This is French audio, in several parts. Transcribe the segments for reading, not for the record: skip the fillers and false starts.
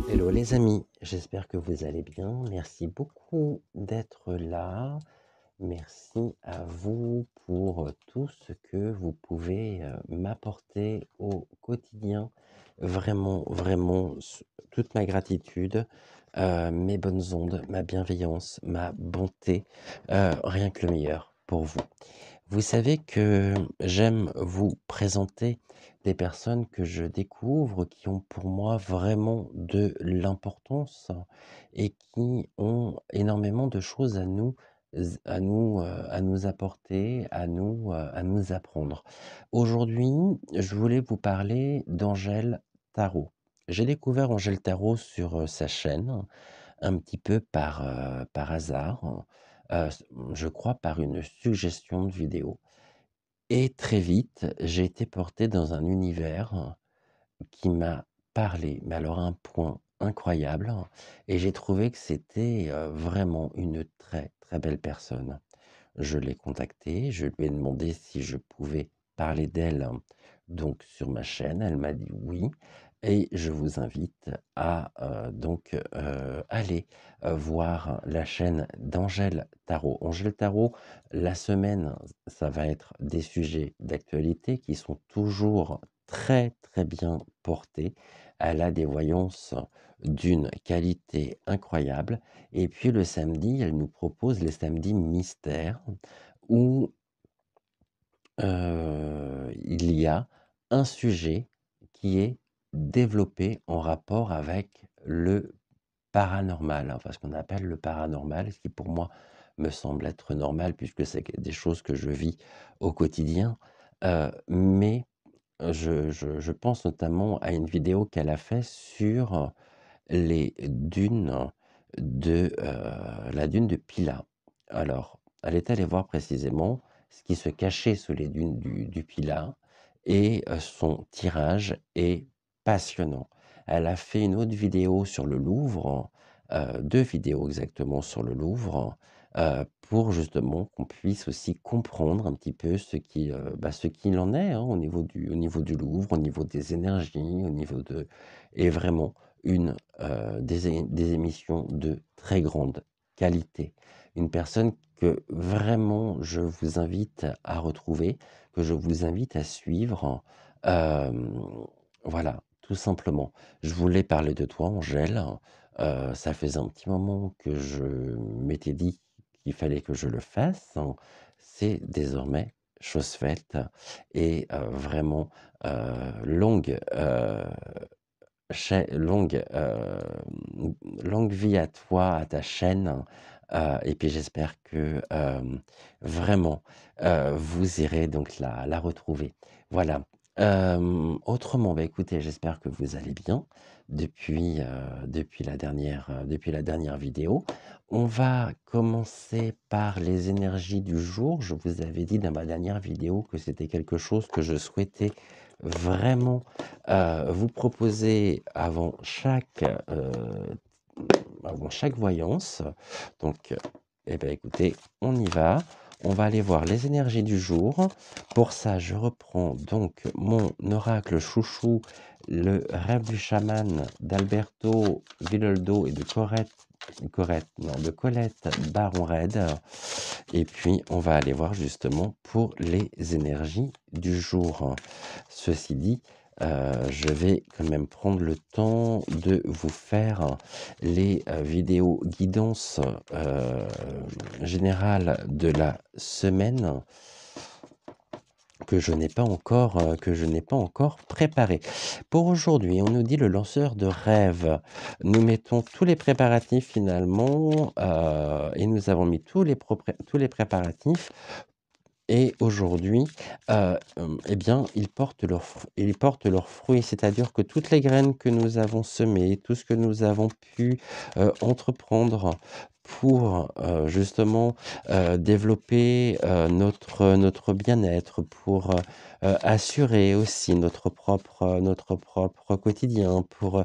Hello les amis, j'espère que vous allez bien. Merci beaucoup d'être là. Merci à vous pour tout ce que vous pouvez m'apporter au quotidien. Vraiment, vraiment, toute ma gratitude, mes bonnes ondes, ma bienveillance, ma bonté, rien que le meilleur pour vous. Vous savez que j'aime vous présenter des personnes que je découvre, qui ont pour moi vraiment de l'importance et qui ont énormément de choses à nous apporter, à nous apprendre. Aujourd'hui, je voulais vous parler d'Angèle Tarot. J'ai découvert Angèle Tarot sur sa chaîne, un petit peu par hasard, je crois par une suggestion de vidéo. Et très vite, j'ai été porté dans un univers qui m'a parlé, mais alors à un point incroyable, et j'ai trouvé que c'était vraiment une très très belle personne. Je l'ai contactée, je lui ai demandé si je pouvais parler d'elle donc sur ma chaîne. Elle m'a dit oui, et je vous invite à aller voir la chaîne d'Angèle Tarot. Angèle Tarot, la semaine, ça va être des sujets d'actualité qui sont toujours très très bien portés. Elle a des voyances d'une qualité incroyable. Et puis le samedi, elle nous propose les samedis mystères où il y a un sujet qui est développé en rapport avec le paranormal, enfin ce qu'on appelle le paranormal, ce qui pour moi me semble être normal puisque c'est des choses que je vis au quotidien. Mais je pense notamment à une vidéo qu'elle a fait sur les dunes la dune de Pila. Alors, elle est allée voir précisément ce qui se cachait sous les dunes du Pilat, et son tirage est passionnant. Elle a fait une autre vidéo sur le Louvre, 2 vidéos exactement sur le Louvre, pour justement qu'on puisse aussi comprendre un petit peu ce qu'il en est, hein, au niveau du Louvre, au niveau des énergies, au niveau de et vraiment des émissions de très grande qualité. Une personne que vraiment je vous invite à retrouver, que je vous invite à suivre. Voilà, tout simplement. Je voulais parler de toi, Angèle. Ça faisait un petit moment que je m'étais dit qu'il fallait que je le fasse. C'est désormais chose faite, et vraiment longue. Longue, longue vie à toi, à ta chaîne, et puis j'espère que, vraiment, vous irez donc la retrouver. Voilà. Autrement, bah, écoutez, j'espère que vous allez bien depuis la dernière vidéo. On va commencer par les énergies du jour. Je vous avais dit dans ma dernière vidéo que c'était quelque chose que je souhaitais vraiment vous proposez avant chaque voyance. Donc, eh ben, écoutez, on y va. On va aller voir les énergies du jour. Pour ça, je reprends donc mon oracle chouchou, le rêve du chaman d'Alberto Villoldo et de de Colette Baron Red. Et puis, on va aller voir justement pour les énergies du jour. Ceci dit, je vais quand même prendre le temps de vous faire les vidéos guidance générale de la semaine que je n'ai pas encore préparé. Pour aujourd'hui, on nous dit le lanceur de rêve. Nous mettons tous les préparatifs finalement, et nous avons mis tous les préparatifs et aujourd'hui, eh bien, ils portent leurs fruits. C'est-à-dire que toutes les graines que nous avons semées, tout ce que nous avons pu, entreprendre pour, justement, développer, notre bien-être, pour, assurer aussi notre propre quotidien, pour,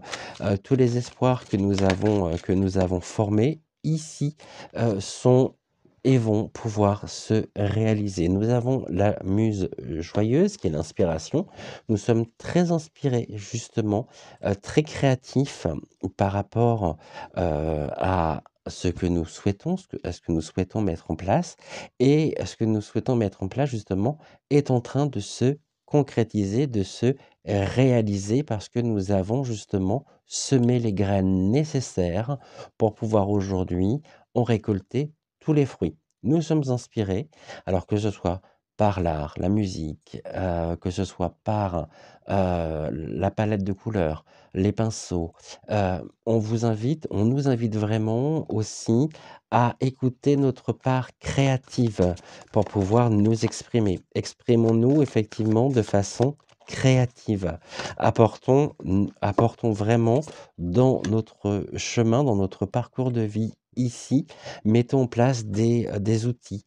tous les espoirs que nous avons formés ici, sont et vont pouvoir se réaliser. Nous avons la muse joyeuse qui est l'inspiration. Nous sommes très inspirés justement, très créatifs par rapport, à ce que nous souhaitons, à ce que nous souhaitons mettre en place, et ce que nous souhaitons mettre en place justement est en train de se concrétiser, de se réaliser parce que nous avons justement semé les graines nécessaires pour pouvoir aujourd'hui en récolter tous les fruits. Nous sommes inspirés, alors que ce soit par l'art, la musique, que ce soit par, la palette de couleurs, les pinceaux, on nous invite vraiment aussi à écouter notre part créative pour pouvoir nous exprimer. Exprimons-nous effectivement de façon créative. Apportons vraiment dans notre chemin, dans notre parcours de vie ici, mettons en place des outils,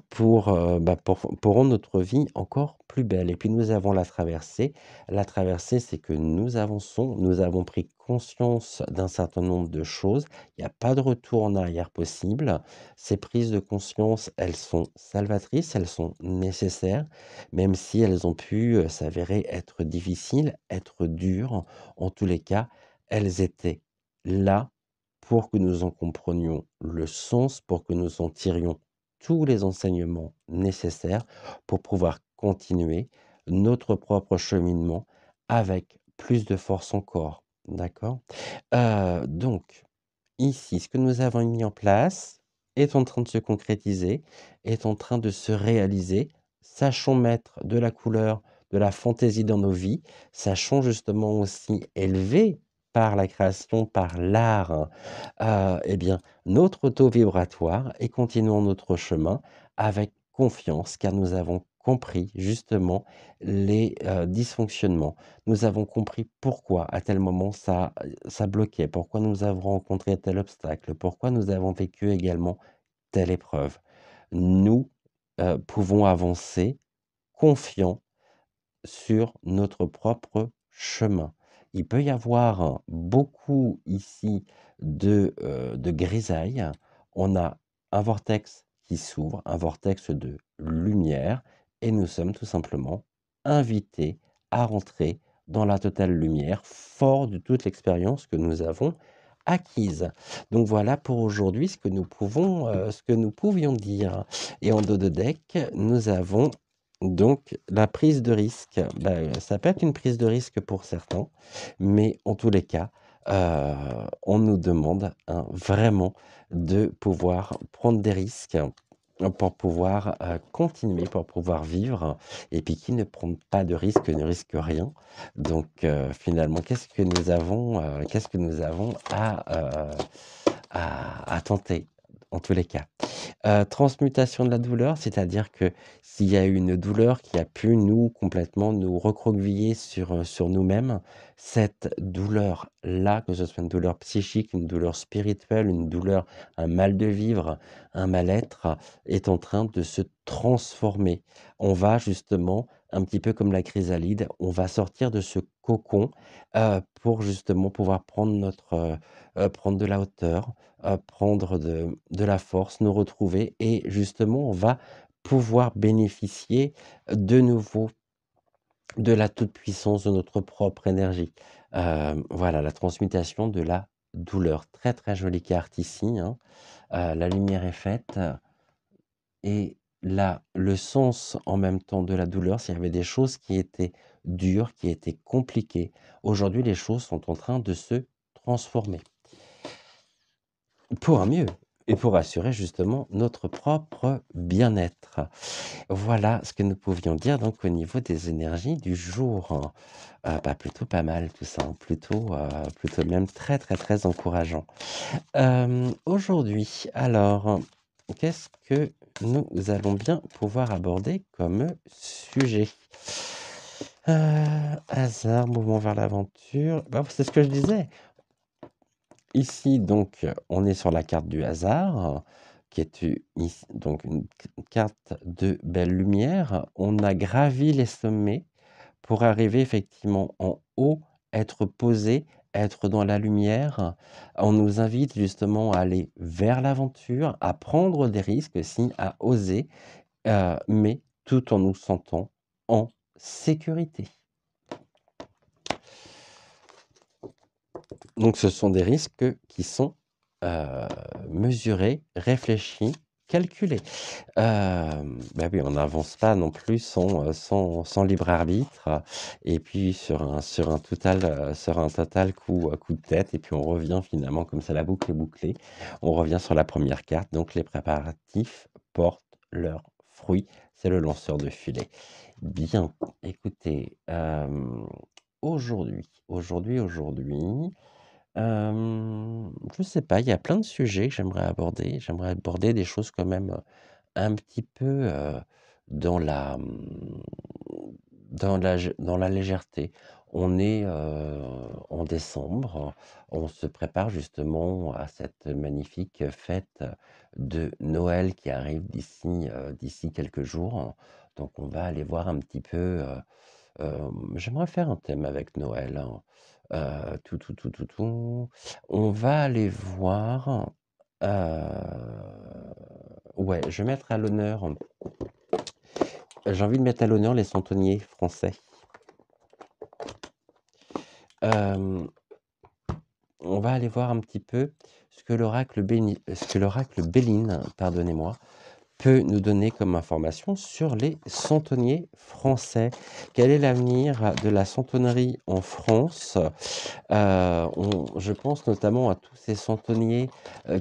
pour rendre notre vie encore plus belle. Et puis nous avons la traversée. La traversée, c'est que nous avançons, nous avons pris conscience d'un certain nombre de choses. Il n'y a pas de retour en arrière possible. Ces prises de conscience, elles sont salvatrices, elles sont nécessaires, même si elles ont pu, s'avérer être difficiles, être dures. En tous les cas, elles étaient là pour que nous en comprenions le sens, pour que nous en tirions tous les enseignements nécessaires pour pouvoir continuer notre propre cheminement avec plus de force encore. D'accord? Donc, ici, ce que nous avons mis en place est en train de se concrétiser, est en train de se réaliser. Sachons mettre de la couleur, de la fantaisie dans nos vies. Sachons justement aussi élever par la création, par l'art, eh bien, notre taux vibratoire et continuons notre chemin avec confiance, car nous avons compris justement les dysfonctionnements. Nous avons compris pourquoi à tel moment ça bloquait, pourquoi nous avons rencontré tel obstacle, pourquoi nous avons vécu également telle épreuve. Nous pouvons avancer confiants sur notre propre chemin. Il peut y avoir beaucoup ici de grisailles. On a un vortex qui s'ouvre, un vortex de lumière, et nous sommes tout simplement invités à rentrer dans la totale lumière, fort de toute l'expérience que nous avons acquise. Donc voilà pour aujourd'hui ce que nous pouvions dire. Et en dos de deck, nous avons donc la prise de risque. Ça peut être une prise de risque pour certains, mais en tous les cas, on nous demande, hein, vraiment de pouvoir prendre des risques pour pouvoir, continuer, pour pouvoir vivre, et puis qui ne prend pas de risque ne risque rien. Donc finalement, qu'est-ce que nous avons à tenter en tous les cas? Transmutation de la douleur, c'est-à-dire que s'il y a une douleur qui a pu complètement nous recroqueviller sur nous-mêmes, cette douleur-là, que ce soit une douleur psychique, une douleur spirituelle, une douleur, un mal de vivre, un mal-être, est en train de se transformer. On va justement, un petit peu comme la chrysalide, on va sortir de ce cocon, pour justement pouvoir prendre de la hauteur, prendre de la force, nous retrouver, et justement, on va pouvoir bénéficier de nouveau de la toute-puissance de notre propre énergie. Voilà, la transmutation de la douleur. Très, très jolie carte ici, hein. La lumière est faite, et là, le sens en même temps de la douleur, s'il y avait des choses qui étaient dures, qui étaient compliquées, aujourd'hui, les choses sont en train de se transformer. Pour un mieux et pour assurer justement notre propre bien-être. Voilà ce que nous pouvions dire donc au niveau des énergies du jour. Plutôt pas mal tout ça, hein, plutôt même très, très, très encourageant. Aujourd'hui, alors, qu'est-ce que nous allons bien pouvoir aborder comme sujet? Hasard, mouvement vers l'aventure. Bah, c'est ce que je disais. Ici, donc, on est sur la carte du hasard, qui est donc une carte de belle lumière. On a gravi les sommets pour arriver effectivement en haut, être posé, être dans la lumière. On nous invite justement à aller vers l'aventure, à prendre des risques aussi, à oser, mais tout en nous sentant en sécurité. Donc ce sont des risques qui sont mesurés, réfléchis, calculés. Bah oui, on n'avance pas non plus sans libre arbitre, et puis sur un total coup de tête, et puis on revient finalement, comme ça la boucle est bouclée, on revient sur la première carte. Donc les préparatifs portent leurs fruits. C'est le lanceur de filet. Bien, écoutez, aujourd'hui, je sais pas, il y a plein de sujets que j'aimerais aborder. J'aimerais aborder des choses quand même, un petit peu, dans la, dans la légèreté. On est, en décembre, on se prépare justement à cette magnifique fête de Noël qui arrive d'ici quelques jours. Donc on va aller voir un petit peu, j'aimerais faire un thème avec Noël, hein. Tout. On va aller voir, ouais, je vais mettre à l'honneur j'ai envie de mettre à l'honneur les centeniers français. Hem, on va aller voir un petit peu ce que l'oracle Béline, pardonnez-moi, peut nous donner comme information sur les centeniers français. Quel est l'avenir de la centennerie en France? Je pense notamment à tous ces centeniers,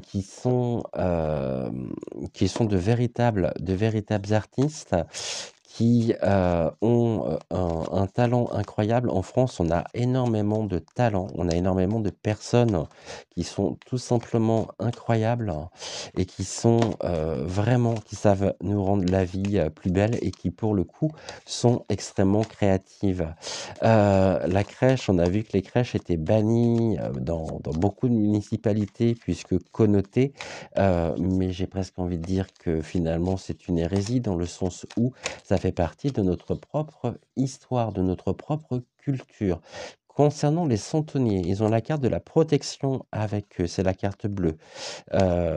qui sont de véritables artistes qui, ont, un talent incroyable. En France, on a énormément de talents, on a énormément de personnes qui sont tout simplement incroyables et qui sont, vraiment qui savent nous rendre la vie, plus belle, et qui, pour le coup, sont extrêmement créatives. La crèche, on a vu que les crèches étaient bannies, dans beaucoup de municipalités puisque connotées, mais j'ai presque envie de dire que finalement c'est une hérésie, dans le sens où ça fait partie de notre propre histoire, de notre propre culture. Concernant les centeniers, ils ont la carte de la protection avec eux, c'est la carte bleue.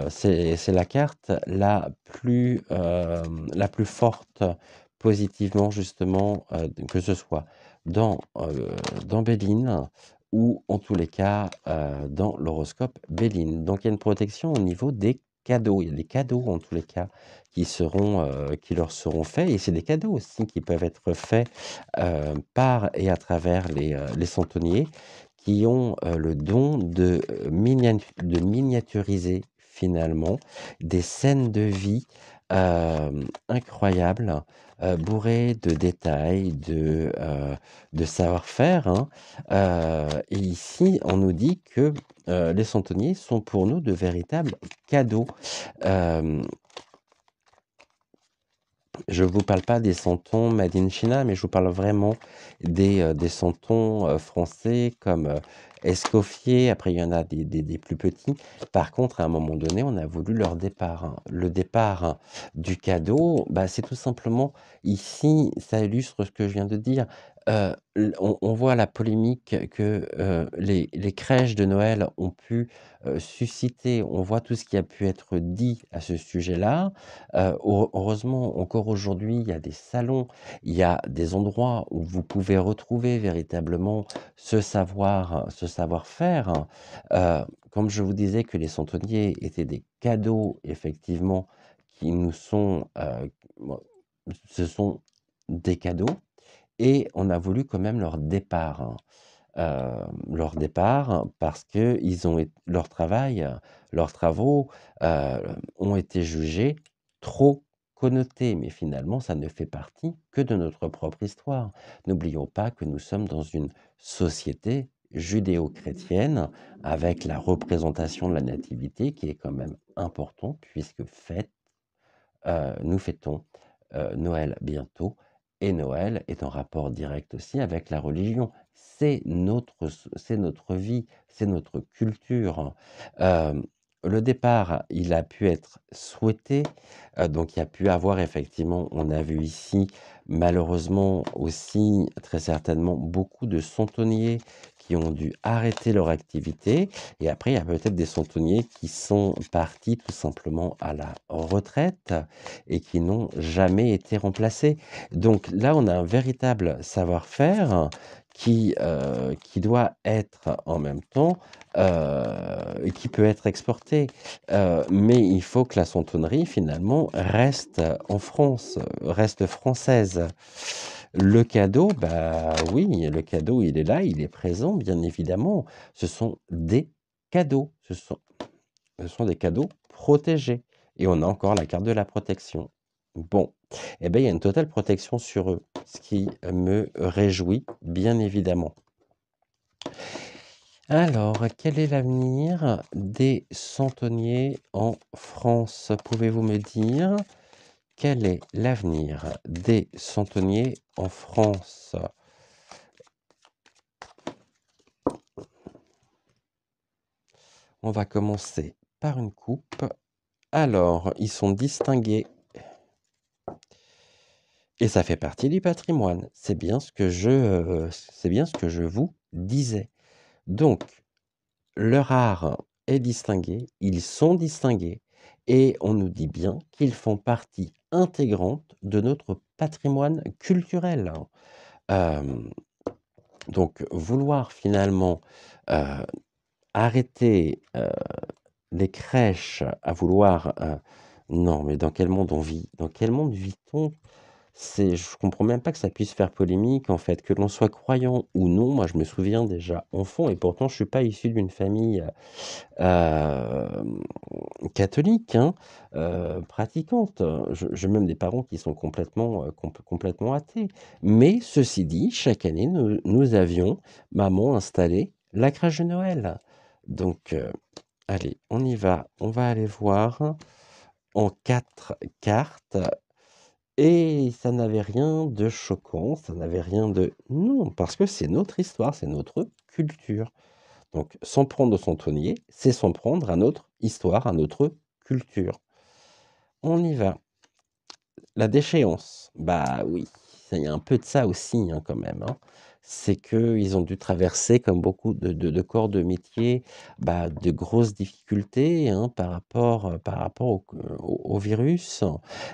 C'est la carte la plus forte positivement justement, que ce soit dans, dans Béline, ou en tous les cas, dans l'horoscope Béline. Donc il y a une protection au niveau des cadeaux. Il y a des cadeaux en tous les cas qui leur seront faits, et c'est des cadeaux aussi qui peuvent être faits, par et à travers les centeniers, qui ont, le don de miniaturiser finalement des scènes de vie, incroyables, bourrées de détails, de savoir-faire, hein. Et ici, on nous dit que, les centeniers sont pour nous de véritables cadeaux. Hem Je vous parle pas des santons made in China, mais je vous parle vraiment des santons, français comme, Escoffier. Après il y en a des plus petits. Par contre, à un moment donné, on a voulu leur départ, hein. Le départ, hein, du cadeau, bah, c'est tout simplement ici, ça illustre ce que je viens de dire. On voit la polémique que, les crèches de Noël ont pu, susciter. On voit tout ce qui a pu être dit à ce sujet-là. Heureusement, encore aujourd'hui, il y a des salons, il y a des endroits où vous pouvez retrouver véritablement ce savoir-faire. Comme je vous disais que les centeniers étaient des cadeaux, effectivement, qui nous sont, ce sont des cadeaux, et on a voulu quand même leur départ, hein. Leur départ parce que leur travail, leurs travaux, ont été jugés trop connotés, mais finalement ça ne fait partie que de notre propre histoire. N'oublions pas que nous sommes dans une société judéo-chrétienne, avec la représentation de la nativité qui est quand même importante, puisque faite nous fêtons Noël bientôt et Noël est en rapport direct aussi avec la religion. C'est notre vie, c'est notre culture. Hem, le départ, il a pu être souhaité, donc il y a pu avoir effectivement, on a vu ici, malheureusement aussi, très certainement, beaucoup de centeniers qui ont dû arrêter leur activité et après il y a peut-être des centeniers qui sont partis tout simplement à la retraite et qui n'ont jamais été remplacés. Donc là, on a un véritable savoir-faire qui doit être en même temps, et qui peut être exporté. Mais il faut que la santonnerie finalement reste en France, reste française. Le cadeau, bah oui, le cadeau, il est là, il est présent, bien évidemment. Ce sont des cadeaux, ce sont des cadeaux protégés et on a encore la carte de la protection. Bon, eh ben, il y a une totale protection sur eux, ce qui me réjouit, bien évidemment. Alors, quel est l'avenir des centeniers en France? Pouvez-vous me dire quel est l'avenir des centeniers en France? On va commencer par une coupe. Alors, ils sont distingués et ça fait partie du patrimoine. C'est bien ce que je vous disais. Donc, leur art est distingué, ils sont distingués et on nous dit bien qu'ils font partie intégrante de notre patrimoine culturel. Hem, donc vouloir finalement, heu, arrêter, les crèches à vouloir, non, mais dans quel monde on vit? Dans quel monde vit-on? Je comprends même pas que ça puisse faire polémique, en fait, que l'on soit croyant ou non. Moi, je me souviens déjà enfant et pourtant je suis pas issu d'une famille, hem, catholique, hein, pratiquante. J'ai même des parents qui sont complètement athées. Mais ceci dit, chaque année, nous avions, maman, installé la crèche de Noël. Donc, allez, on y va. On va aller voir en 4 cartes et ça n'avait rien de choquant, ça n'avait rien de non, parce que c'est notre histoire, c'est notre culture. Donc s'en prendre au centenier, c'est s'en prendre à notre histoire, à notre culture. On y va. La déchéance, bah oui, il y a un peu de ça aussi, hein, quand même, hein. C'est qu'ils ont dû traverser, comme beaucoup de corps de métier, bah, de grosses difficultés, hein, par rapport au virus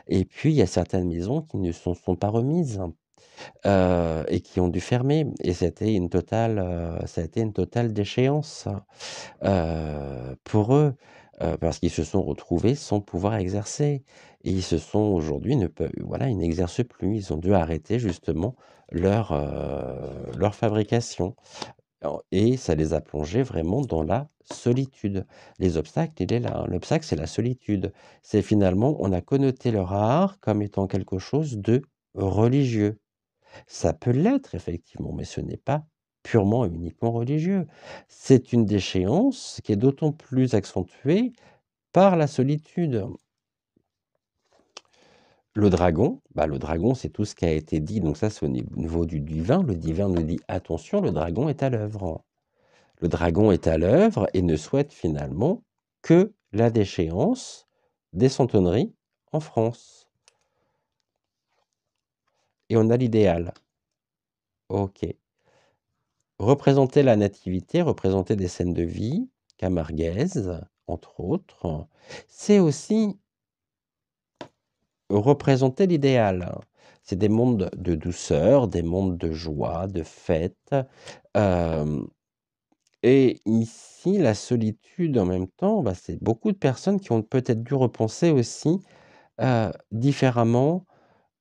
et puis il y a certaines maisons qui ne s'en sont pas remises, et qui ont dû fermer et ça a été une totale déchéance, pour eux, parce qu'ils se sont retrouvés sans pouvoir exercer et ils se sont aujourd'hui ne peuvent voilà, ils n'exercent plus. Ils ont dû arrêter justement leur fabrication et ça les a plongés vraiment dans la solitude. Les obstacles, il est là, hein. L'obstacle, c'est la solitude. C'est finalement, on a connoté leur art comme étant quelque chose de religieux. Ça peut l'être effectivement, mais ce n'est pas purement et uniquement religieux. C'est une déchéance qui est d'autant plus accentuée par la solitude. Le dragon, c'est tout ce qui a été dit, donc ça, c'est au niveau du divin. Le divin nous dit: «Attention, le dragon est à l'œuvre». Le dragon est à l'œuvre et ne souhaite finalement que la déchéance des centenneries en France et on a l'idéal. OK. Représenter la nativité, représenter des scènes de vie camarguaises, entre autres, c'est aussi représenter l'idéal. C'est des mondes de douceur, des mondes de joie, de fête, hem et ici, la solitude en même temps, bah, c'est beaucoup de personnes qui ont peut-être dû repenser aussi, différemment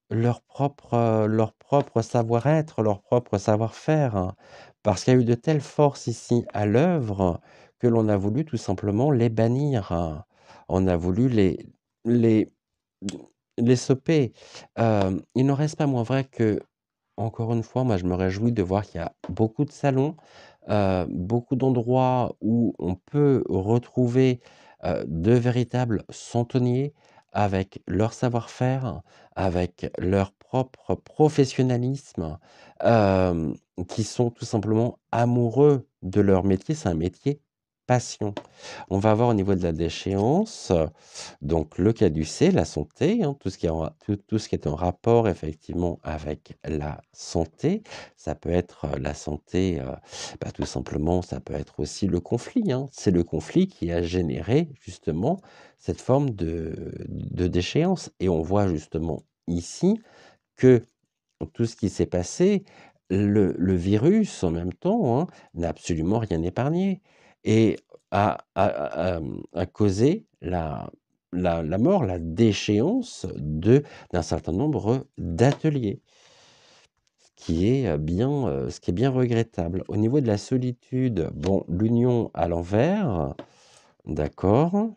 leur propre savoir-être, leur propre savoir-faire, hein. Parce qu'il y a eu de telles forces ici à l'œuvre que l'on a voulu tout simplement les bannir, hein. On a voulu les les stopper. Il n'en reste pas moins vrai que, encore une fois, moi je me réjouis de voir qu'il y a beaucoup de salons, beaucoup d'endroits où on peut retrouver, de véritables centeniers avec leur savoir-faire, avec leur propre professionnalisme, hem, qui sont tout simplement amoureux de leur métier. C'est un métier passion. On va avoir au niveau de la déchéance, donc le caducée, la santé, hein, tout ce qui est tout ce qui est en rapport effectivement avec la santé. Ça peut être, la santé, bah, tout simplement, ça peut être aussi le conflit, hein. C'est le conflit qui a généré justement cette forme de déchéance et on voit justement ici que tout ce qui s'est passé, le virus en même temps, hein, n'a absolument rien épargné et a causé la mort, la déchéance d'un certain nombre d'ateliers, ce qui est bien regrettable. Au niveau de la solitude, bon, l'union à l'envers, d'accord.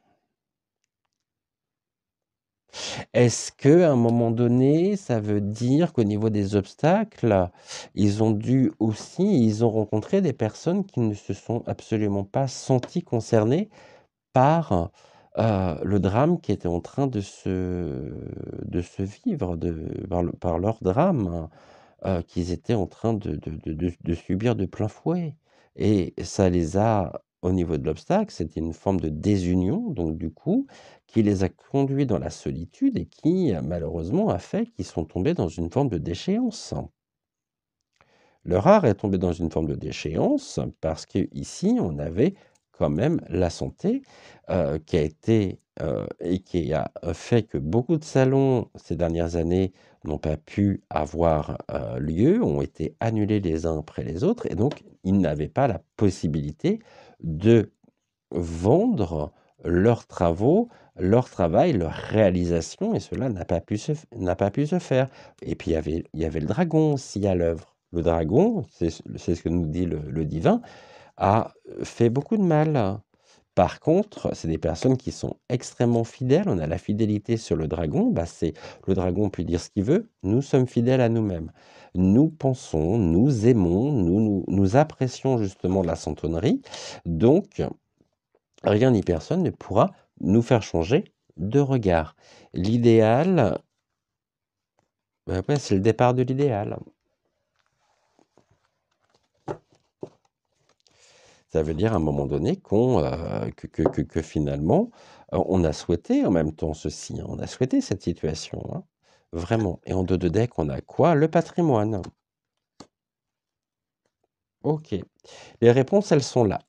Est-ce qu'à un moment donné, ça veut dire qu'au niveau des obstacles, ils ont rencontré des personnes qui ne se sont absolument pas senties concernées par, le drame qui était en train de se vivre, par leur drame, qu'ils étaient en train de subir de plein fouet et ça les a au niveau de l'obstacle, c'était une forme de désunion, donc du coup, qui les a conduits dans la solitude et qui, malheureusement, a fait qu'ils sont tombés dans une forme de déchéance. Leur art est tombé dans une forme de déchéance parce qu'ici, on avait quand même la santé, qui a été, et qui a fait que beaucoup de salons, ces dernières années, n'ont pas pu avoir, lieu, ont été annulés les uns après les autres et donc ils n'avaient pas la possibilité de vendre leurs travaux, leur travail, leur réalisation et cela n'a pas pu se faire et puis il y avait le dragon aussi à l'œuvre. Le dragon, c'est ce que nous dit le divin, a fait beaucoup de mal. Par contre, c'est des personnes qui sont extrêmement fidèles. On a la fidélité sur le dragon. Bah, le dragon peut dire ce qu'il veut. Nous sommes fidèles à nous-mêmes. Nous pensons, nous aimons, nous apprécions justement la santonnerie. Donc, rien ni personne ne pourra nous faire changer de regard. L'idéal, après, c'est le départ de l'idéal. Ça veut dire à un moment donné que finalement, on a souhaité en même temps ceci, hein, on a souhaité cette situation, hein, vraiment. Et en dos de deck, on a quoi? Le patrimoine. Ok. Les réponses, elles sont là.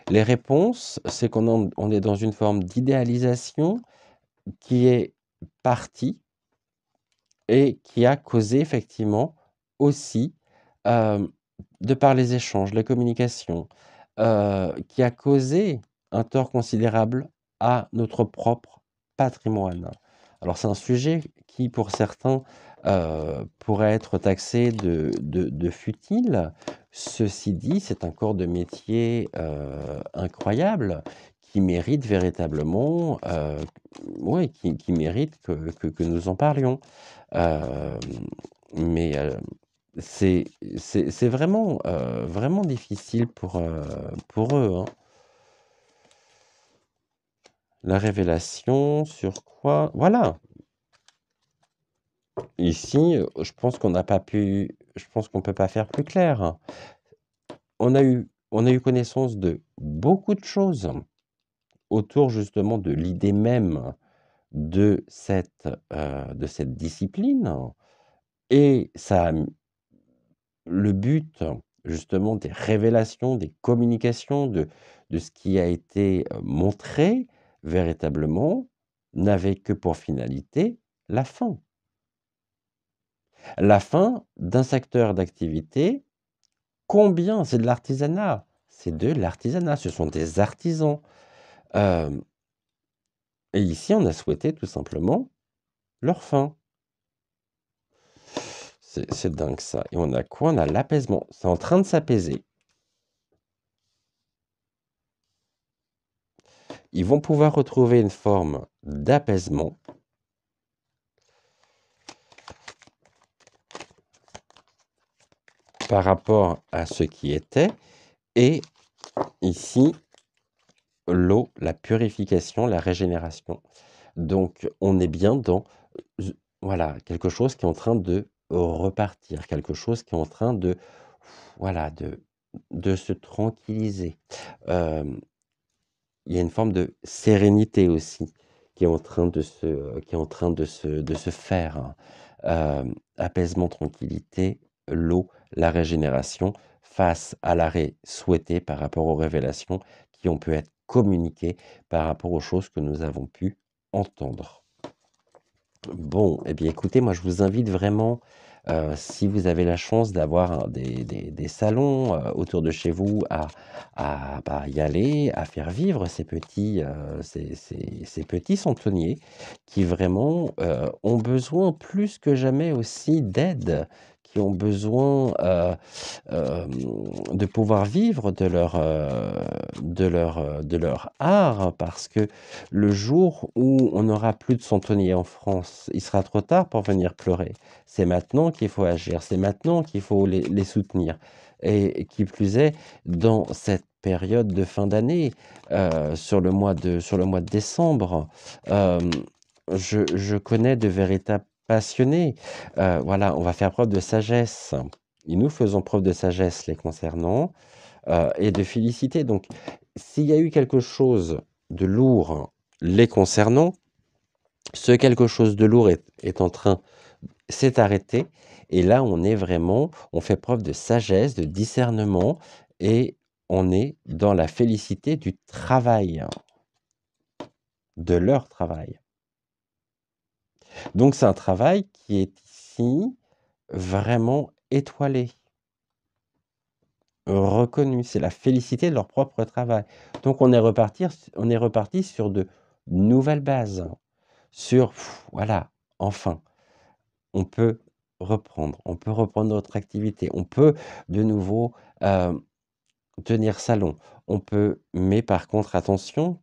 Les réponses, c'est on est dans une forme d'idéalisation qui est partie et qui a causé effectivement aussi, hem, de par les échanges, les communications, qui a causé un tort considérable à notre propre patrimoine. Alors c'est un sujet qui pour certains, pourrait être taxé de futile. Ceci dit, c'est un corps de métier, incroyable qui mérite véritablement, ouais, qui mérite que nous en parlions. Hem, mais, c'est vraiment, vraiment difficile pour eux, hein. La révélation sur quoi? Voilà! Ici, je pense qu'on peut pas faire plus clair. On a eu connaissance de beaucoup de choses autour justement de l'idée même de cette discipline et ça a le but justement des révélations, des communications, de ce qui a été, montré véritablement, n'avait que pour finalité la fin. La fin d'un secteur d'activité. Combien? C'est de l'artisanat, ce sont des artisans. Hem Et ici, on a souhaité tout simplement leur fin. C'est dingue ça et on a quoi? On a l'apaisement. C'est en train de s'apaiser. Ils vont pouvoir retrouver une forme d'apaisement. Par rapport à ce qui était et ici, l'eau, la purification, la régénération. Donc on est bien dans, voilà, quelque chose qui est en train de repartir, quelque chose qui est en train de, voilà, de se tranquilliser. Hem, il y a une forme de sérénité aussi qui est en train de se qui est en train de se faire, hein. Apaisement, tranquillité, l'eau, la régénération face à l'arrêt souhaité par rapport aux révélations qui ont pu être communiquées par rapport aux choses que nous avons pu entendre. Bon, eh bien, écoutez, moi, je vous invite vraiment, si vous avez la chance d'avoir des salons autour de chez vous, bah, y aller, à faire vivre ces petits centeniers qui vraiment ont besoin plus que jamais aussi d'aide, qui ont besoin de pouvoir vivre de leur art, parce que le jour où on n'aura plus de centeniers en France, il sera trop tard pour venir pleurer. C'est maintenant qu'il faut agir, c'est maintenant qu'il faut les soutenir. Et qui plus est, dans cette période de fin d'année, sur le mois de décembre, euh, je connais de véritables passionnés. Voilà, on va faire preuve de sagesse. Et nous faisons preuve de sagesse les concernant et de félicité. Donc, s'il y a eu quelque chose de lourd les concernant, ce quelque chose de lourd est en train, s'est arrêté. Et là, on fait preuve de sagesse, de discernement, et on est dans la félicité du travail, de leur travail. Donc, c'est un travail qui est ici vraiment étoilé, reconnu. C'est la félicité de leur propre travail. Donc, on est reparti sur de nouvelles bases. Voilà, enfin, on peut on peut reprendre notre activité, on peut de nouveau tenir salon, on peut, mais par contre, attention,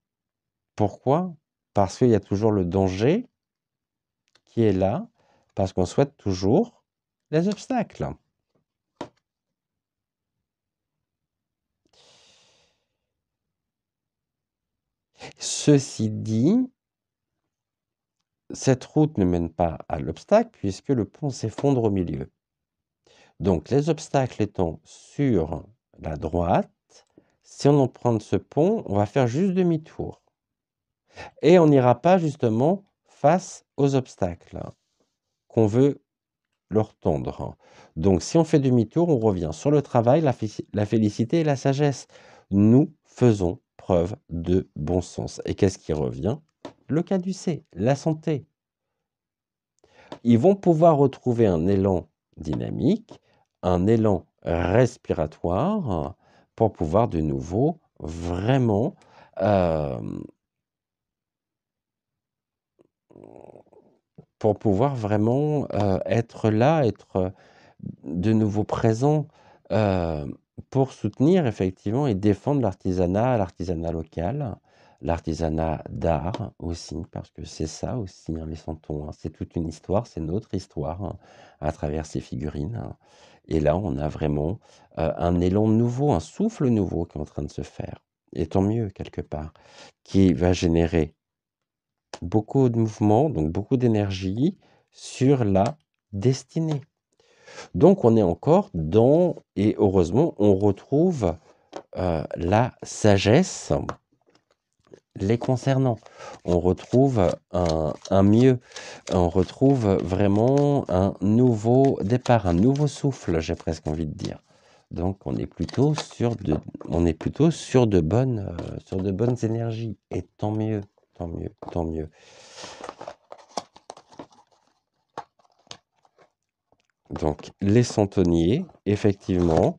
pourquoi? Parce qu'il y a toujours le danger qui est là, parce qu'on souhaite toujours les obstacles. Ceci dit, cette route ne mène pas à l'obstacle puisque le pont s'effondre au milieu. Donc les obstacles étant sur la droite, si on emprunte ce pont, on va faire juste demi-tour. Et on n'ira pas justement face aux obstacles qu'on veut leur tendre. Donc si on fait demi-tour, on revient sur le travail, la félicité et la sagesse. Nous faisons preuve de bon sens. Et qu'est-ce qui revient? Le caducée, la santé. Ils vont pouvoir retrouver un élan dynamique, un élan respiratoire pour pouvoir de nouveau vraiment être là, être de nouveau présent pour soutenir effectivement et défendre l'artisanat local, l'artisanat d'art aussi, parce que c'est ça aussi, hein, les santons, hein, c'est toute une histoire, c'est notre histoire hein, à travers ces figurines, hein. Et là, on a vraiment un élan nouveau, un souffle nouveau qui est en train de se faire, et tant mieux quelque part, qui va générer beaucoup de mouvements, donc beaucoup d'énergie sur la destinée. Donc on est encore dans, et heureusement, on retrouve la sagesse les concernant. On retrouve un mieux, on retrouve vraiment un nouveau départ, un nouveau souffle, j'ai presque envie de dire. Donc on est plutôt sur de bonnes énergies. Et tant mieux, tant mieux, tant mieux. Donc, les centeniers, effectivement,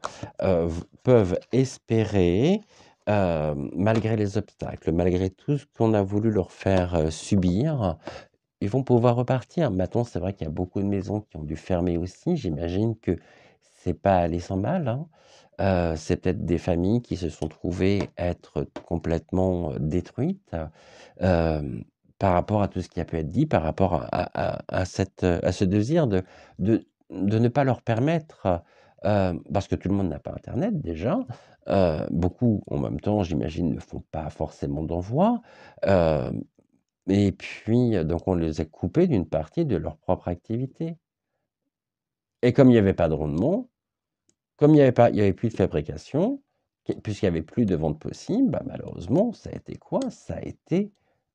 peuvent espérer, malgré les obstacles, malgré tout ce qu'on a voulu leur faire subir, ils vont pouvoir repartir. Maintenant, c'est vrai qu'il y a beaucoup de maisons qui ont dû fermer aussi. J'imagine que c'est pas allé sans mal, hein. C'est peut-être des familles qui se sont trouvées être complètement détruites par rapport à tout ce qui a pu être dit, par rapport à ce désir de ne pas leur permettre, parce que tout le monde n'a pas internet déjà, beaucoup en même temps, j'imagine, ne font pas forcément d'envoi, Et puis, donc on les a coupés d'une partie de leur propre activité. Et comme il n'y avait pas de rendement, comme il y avait plus de fabrication, puisqu'il n'y avait plus de vente possible, bah, malheureusement, ça a été quoi? Ça a été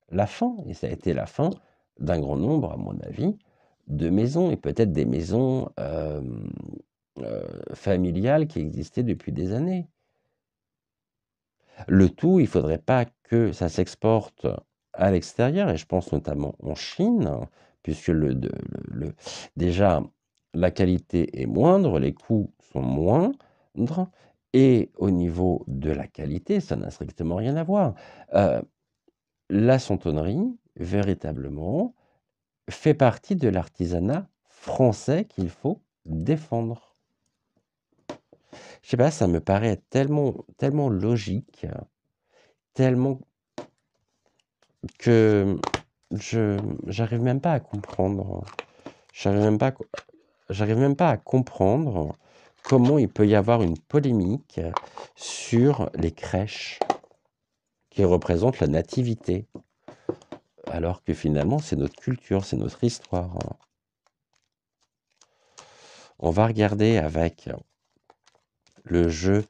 la fin. Et ça a été la fin d'un grand nombre, à mon avis, de maisons, et peut-être des maisons familiales qui existaient depuis des années. Le tout, il ne faudrait pas que ça s'exporte à l'extérieur, et je pense notamment en Chine, puisque déjà la qualité est moindre, les coûts sont moindres, et au niveau de la qualité, ça n'a strictement rien à voir. La santonnerie, véritablement, fait partie de l'artisanat français qu'il faut défendre. Je sais pas, ça me paraît tellement logique, tellement que j'arrive même pas à comprendre. J'arrive même pas, j'arrive même pas à comprendre comment il peut y avoir une polémique sur les crèches qui représentent la nativité, alors que finalement c'est notre culture, c'est notre histoire. On va regarder avec le jeu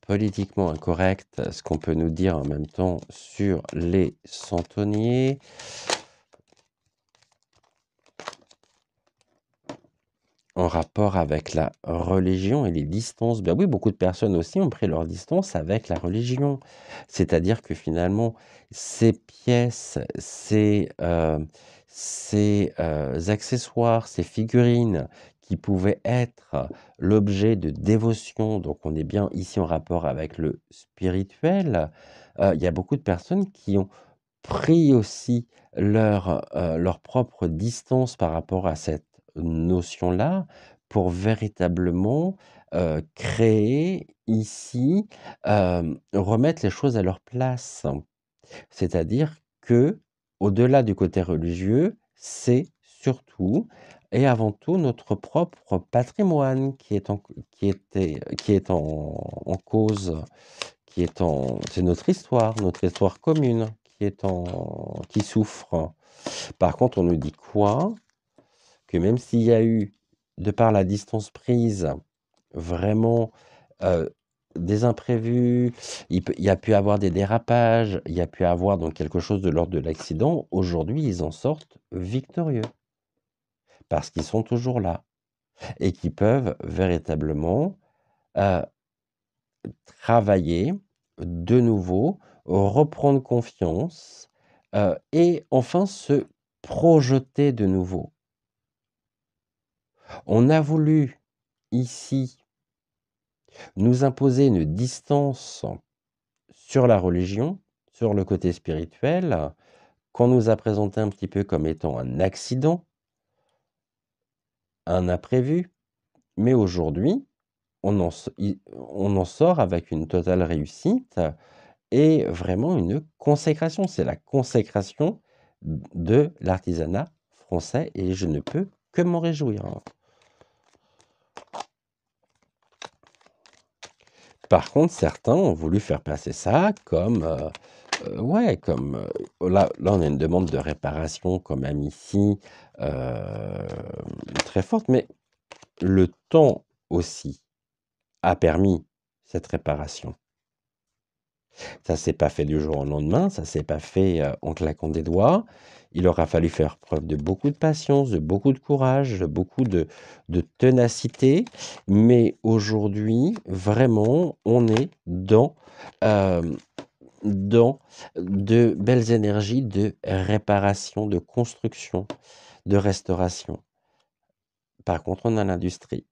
politiquement incorrect ce qu'on peut nous dire en même temps sur les centeniers. En rapport avec la religion et les distances. Ben oui, beaucoup de personnes aussi ont pris leur distance avec la religion. C'est-à-dire que finalement, ces pièces, ces accessoires, ces figurines qui pouvaient être l'objet de dévotion, donc on est bien ici en rapport avec le spirituel, il y a beaucoup de personnes qui ont pris aussi leur propre distance par rapport à cette notion-là, pour véritablement, créer ici, remettre les choses à leur place. C'est-à-dire que, au-delà du côté religieux, c'est surtout et avant tout notre propre patrimoine qui est en cause. C'est notre histoire commune qui souffre. Par contre, on nous dit quoi? Que même s'il y a eu, de par la distance prise, vraiment des imprévus, il y a pu avoir des dérapages, il y a pu avoir donc quelque chose de l'ordre de l'accident, aujourd'hui ils en sortent victorieux. Parce qu'ils sont toujours là. Et qui peuvent véritablement travailler de nouveau, reprendre confiance et enfin se projeter de nouveau. On a voulu ici nous imposer une distance sur la religion, sur le côté spirituel, qu'on nous a présenté un petit peu comme étant un accident, un imprévu, mais aujourd'hui, on en sort avec une totale réussite et vraiment une consécration. C'est la consécration de l'artisanat français et je ne peux que m'en réjouir. Par contre, certains ont voulu faire passer ça comme, ouais, comme, là on a une demande de réparation quand même ici, très forte, mais le temps aussi a permis cette réparation. Ça s'est pas fait du jour au lendemain, ça s'est pas fait, en claquant des doigts. Il aura fallu faire preuve de beaucoup de patience, de beaucoup de courage, de beaucoup de ténacité, mais aujourd'hui, vraiment, on est dans de belles énergies de réparation, de construction, de restauration. Par contre, on a l'industrie.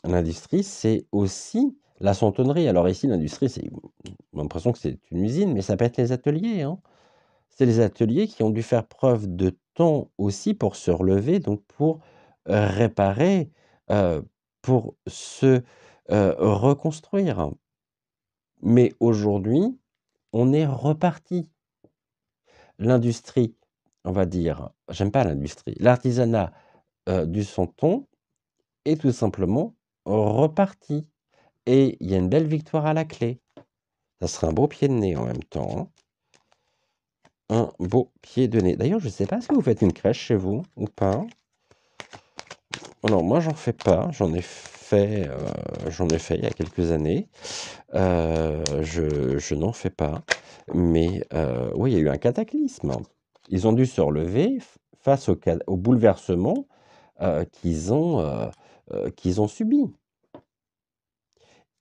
L'industrie, c'est aussi la santonnerie. Alors ici, l'industrie, j'ai l'impression que c'est une usine, mais ça peut être les ateliers, hein. C'est les ateliers qui ont dû faire preuve de temps aussi pour se relever, donc pour réparer, pour se reconstruire. Mais aujourd'hui, on est reparti. L'industrie, on va dire, j'aime pas l'industrie, l'artisanat du santon est tout simplement reparti. Et il y a une belle victoire à la clé. Ça serait un beau pied de nez en même temps, hein. un beau pied de nez. D'ailleurs, je ne sais pas si vous faites une crèche chez vous ou pas. Alors moi, j'en fais pas. J'en ai fait il y a quelques années. Je n'en fais pas. Mais oui, il y a eu un cataclysme. Ils ont dû se relever face au bouleversement qu'ils ont subi.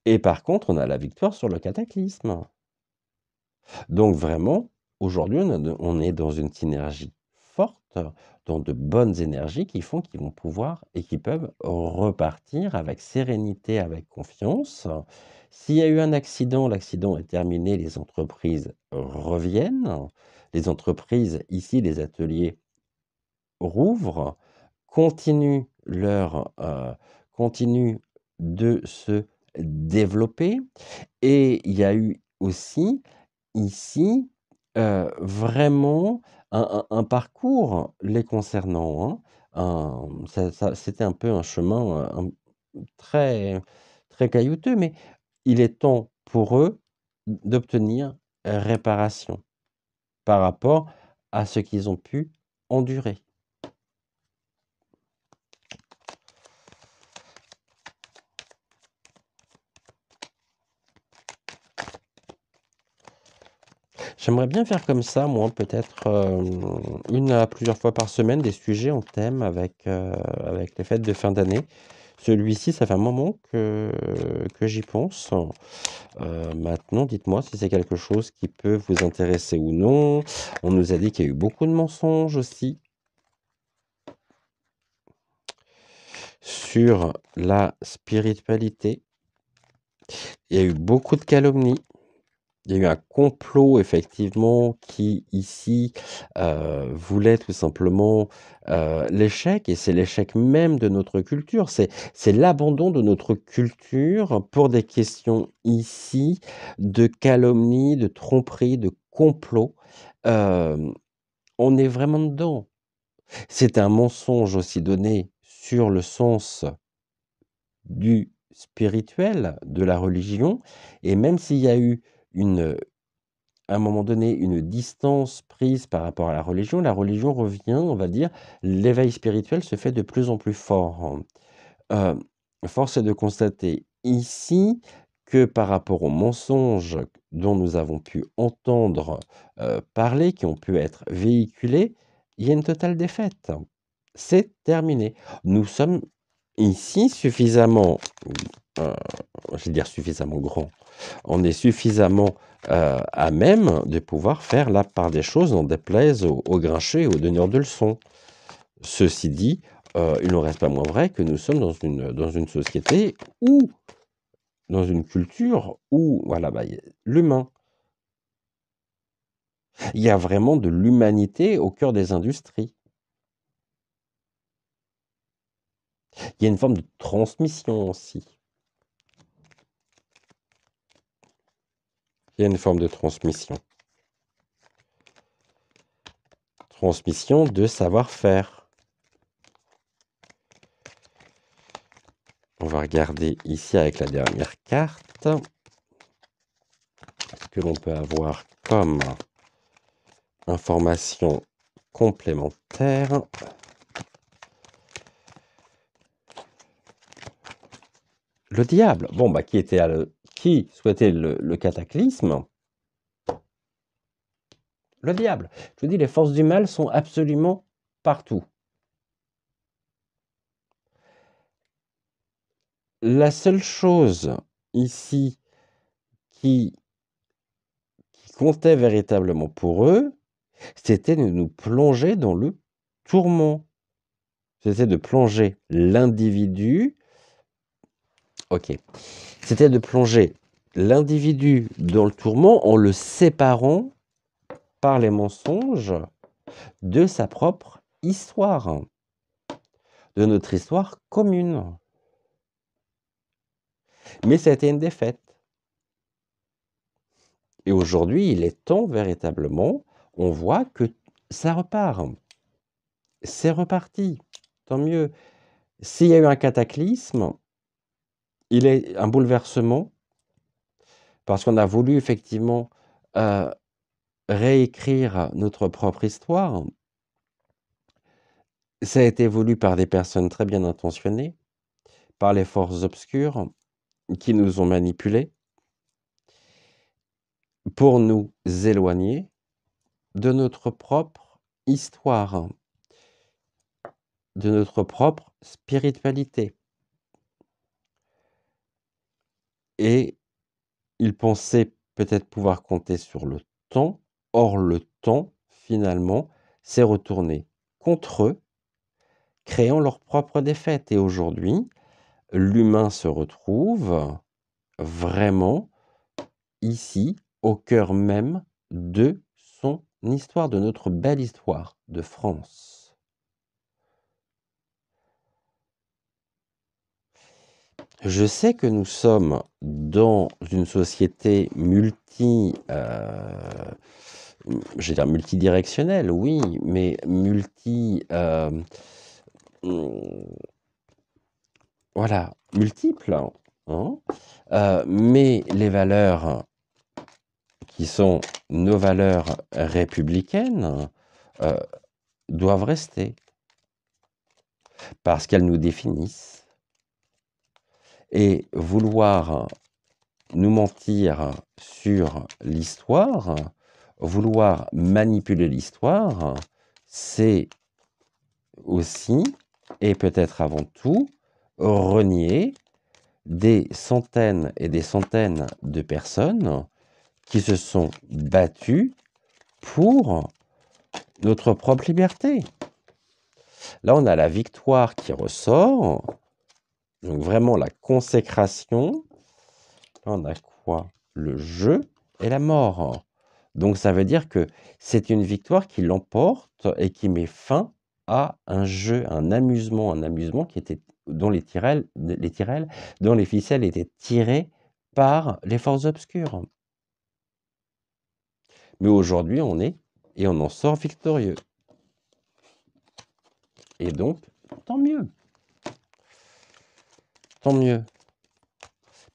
Et par contre, on a la victoire sur le cataclysme. Donc vraiment, aujourd'hui, on est dans une synergie forte, dans de bonnes énergies qui vont pouvoir et qui peuvent repartir avec sérénité, avec confiance. S'il y a eu un accident, l'accident est terminé, les entreprises reviennent. Les entreprises, ici, les ateliers rouvrent, continuent continuent de se développer. Et il y a eu aussi ici, vraiment un parcours les concernant, hein. C'était un peu un chemin, très très caillouteux, mais il est temps pour eux d'obtenir réparation par rapport à ce qu'ils ont pu endurer. J'aimerais bien faire comme ça, moi, peut-être, 1 à plusieurs fois par semaine, des sujets en thème avec les fêtes de fin d'année. Celui-ci, ça fait un moment que j'y pense. Maintenant, dites-moi si c'est quelque chose qui peut vous intéresser ou non. On nous a dit qu'il y a eu beaucoup de mensonges aussi sur la spiritualité. Il y a eu beaucoup de calomnies. Il y a eu un complot effectivement qui ici, voulait tout simplement, l'échec, et c'est l'échec même de notre culture. C'est l'abandon de notre culture pour des questions ici de calomnie, de tromperie, de complot. Hem, on est vraiment dedans. C'est un mensonge aussi donné sur le sens du spirituel, de la religion, et même s'il y a eu une à un moment donné, une distance prise par rapport à la religion revient, on va dire, l'éveil spirituel se fait de plus en plus fort. Heu, Force est de constater ici que par rapport aux mensonges dont nous avons pu entendre, parler, qui ont pu être véhiculés, il y a une totale défaite. C'est terminé. Nous sommes ici suffisamment, heu, je vais dire suffisamment grands. On est suffisamment, à même de pouvoir faire la part des choses, n'en déplaise aux grincheux et aux donneurs de leçons. Ceci dit, il n'en reste pas moins vrai que nous sommes dans une société où, dans une culture où, voilà, bah, l'humain. Il y a vraiment de l'humanité au cœur des industries. Il y a une forme de transmission aussi. Il y a une forme de transmission. Transmission de savoir-faire. On va regarder ici avec la dernière carte ce que l'on peut avoir comme information complémentaire. Le diable, bon, bah, qui souhaitait le cataclysme? Le diable. Je vous dis, les forces du mal sont absolument partout. La seule chose ici qui comptait véritablement pour eux, c'était de nous plonger dans le tourment. C'était de plonger l'individu. Ok. C'était de plonger l'individu dans le tourment en le séparant par les mensonges de sa propre histoire, de notre histoire commune. Mais ça a été une défaite. Et aujourd'hui, il est temps véritablement, on voit que ça repart. C'est reparti, tant mieux. S'il y a eu un cataclysme, il est un bouleversement, parce qu'on a voulu effectivement réécrire notre propre histoire, ça a été voulu par des personnes très bien intentionnées, par les forces obscures qui nous ont manipulés pour nous éloigner de notre propre histoire, de notre propre spiritualité. Et ils pensaient peut-être pouvoir compter sur le temps. Or, le temps, finalement, s'est retourné contre eux, créant leur propre défaite. Et aujourd'hui, l'humain se retrouve vraiment ici, au cœur même de son histoire, de notre belle histoire de France. Je sais que nous sommes dans une société je vais dire multidirectionnelle, oui, mais voilà, multiple, hein. Mais les valeurs qui sont nos valeurs républicaines doivent rester parce qu'elles nous définissent. Et vouloir nous mentir sur l'histoire, vouloir manipuler l'histoire, c'est aussi, et peut-être avant tout, renier des centaines et des centaines de personnes qui se sont battues pour notre propre liberté. Là, on a la victoire qui ressort, donc vraiment la consécration. Là, on a quoi? Le jeu et la mort. Donc ça veut dire que c'est une victoire qui l'emporte et qui met fin à un jeu, un amusement qui était dont les ficelles étaient tirées par les forces obscures. Mais aujourd'hui, on en sort victorieux. Et donc, tant mieux. Tant mieux.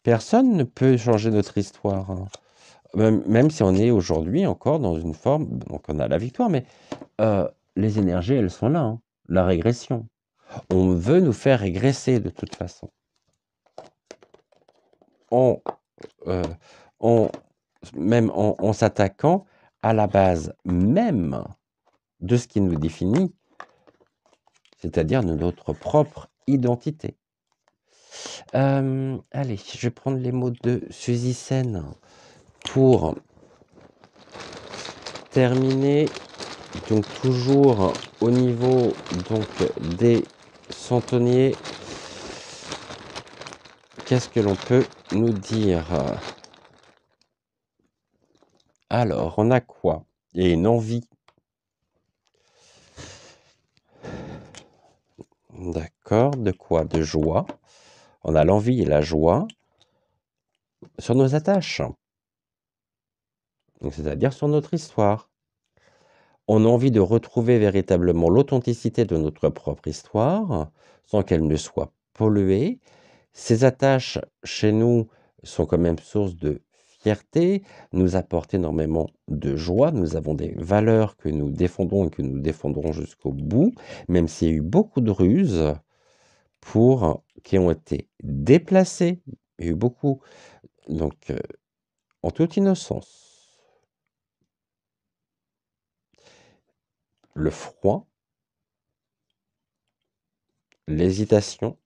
Personne ne peut changer notre histoire, hein. Même si on est aujourd'hui encore dans une forme, donc on a la victoire, mais les énergies, elles sont là, hein. La régression. On veut nous faire régresser de toute façon. Même en s'attaquant à la base même de ce qui nous définit, c'est-à-dire de notre propre identité. Allez, je vais prendre les mots de Suzy Sen pour terminer. Donc toujours au niveau des centeniers, qu'est-ce que l'on peut nous dire? Alors, on a quoi? Il y a une envie. D'accord, de quoi? De joie. On a l'envie et la joie sur nos attaches, donc c'est-à-dire sur notre histoire. On a envie de retrouver véritablement l'authenticité de notre propre histoire, sans qu'elle ne soit polluée. Ces attaches, chez nous, sont quand même source de fierté, nous apportent énormément de joie. Nous avons des valeurs que nous défendons et que nous défendrons jusqu'au bout, même s'il y a eu beaucoup de ruses qui ont été déplacées. Il y a eu beaucoup, donc en toute innocence. Le froid, l'hésitation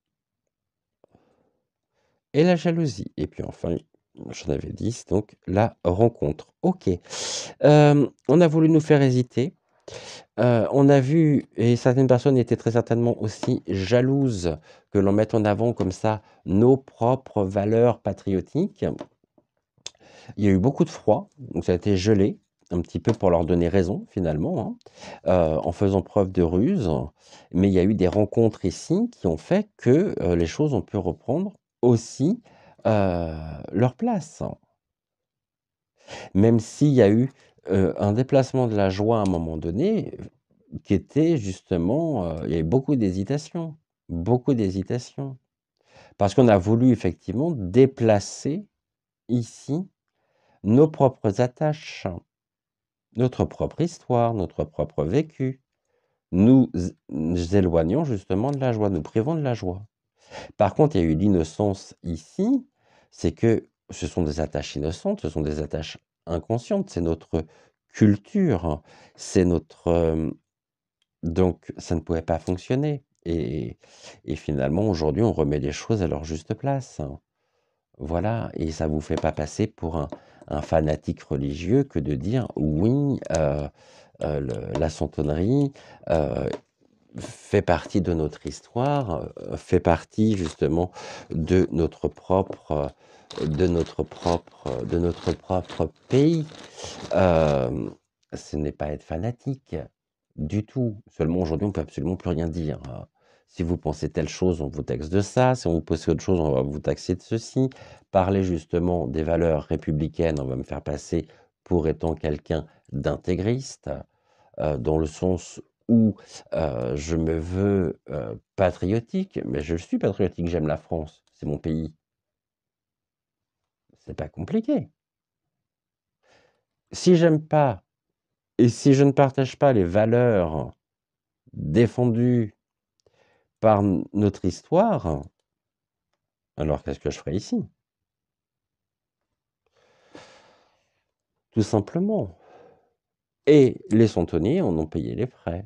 et la jalousie. Et puis enfin, j'en avais 10, donc la rencontre. Ok. On a voulu nous faire hésiter. On a vu, et certaines personnes étaient très certainement aussi jalouses que l'on mette en avant comme ça nos propres valeurs patriotiques. Il y a eu beaucoup de froid, donc ça a été gelé, un petit peu pour leur donner raison finalement, hein, en faisant preuve de ruse. Mais il y a eu des rencontres ici qui ont fait que les choses ont pu reprendre aussi leur place. Même s'il y a eu un déplacement de la joie à un moment donné, qui était justement, il y avait beaucoup d'hésitation, parce qu'on a voulu effectivement déplacer ici nos propres attaches. notre propre histoire, notre propre vécu. Nous éloignons justement de la joie, nous privons de la joie. Par contre, il y a eu l'innocence ici, c'est que ce sont des attaches innocentes, ce sont des attaches inconscientes, c'est notre culture, hein, c'est notre, donc ça ne pouvait pas fonctionner et finalement aujourd'hui on remet les choses à leur juste place, hein. Voilà, et ça vous fait pas passer pour un fanatique religieux que de dire: «Oui, la santonnerie, heu, fait partie de notre histoire, fait partie justement de notre propre, de notre propre pays». Ce n'est pas être fanatique, du tout. Seulement aujourd'hui, on peut absolument plus rien dire. Si vous pensez telle chose, on vous taxe de ça. Si on vous pensez autre chose, on va vous taxer de ceci. Parler justement des valeurs républicaines, on va me faire passer pour étant quelqu'un d'intégriste, dans le sens où, je me veux, patriotique, mais je suis patriotique, j'aime la France, c'est mon pays. C'est pas compliqué. Si j'aime pas et si je ne partage pas les valeurs défendues par notre histoire, alors qu'est-ce que je ferais ici? Tout simplement. Et les centeniers en ont payé les frais.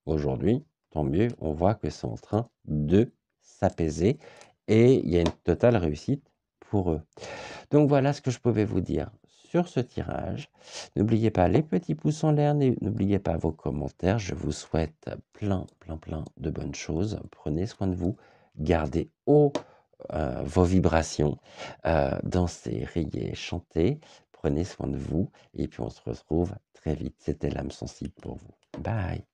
Aujourd'hui, tant mieux, on voit que c'est en train de s'apaiser et il y a une totale réussite pour eux. Donc voilà ce que je pouvais vous dire sur ce tirage. N'oubliez pas les petits pouces en l'air, n'oubliez pas vos commentaires. Je vous souhaite plein, plein, plein de bonnes choses. Prenez soin de vous, gardez haut vos vibrations, dansez, riez, chantez. Prenez soin de vous et puis on se retrouve très vite. C'était l'âme sensible pour vous. Bye.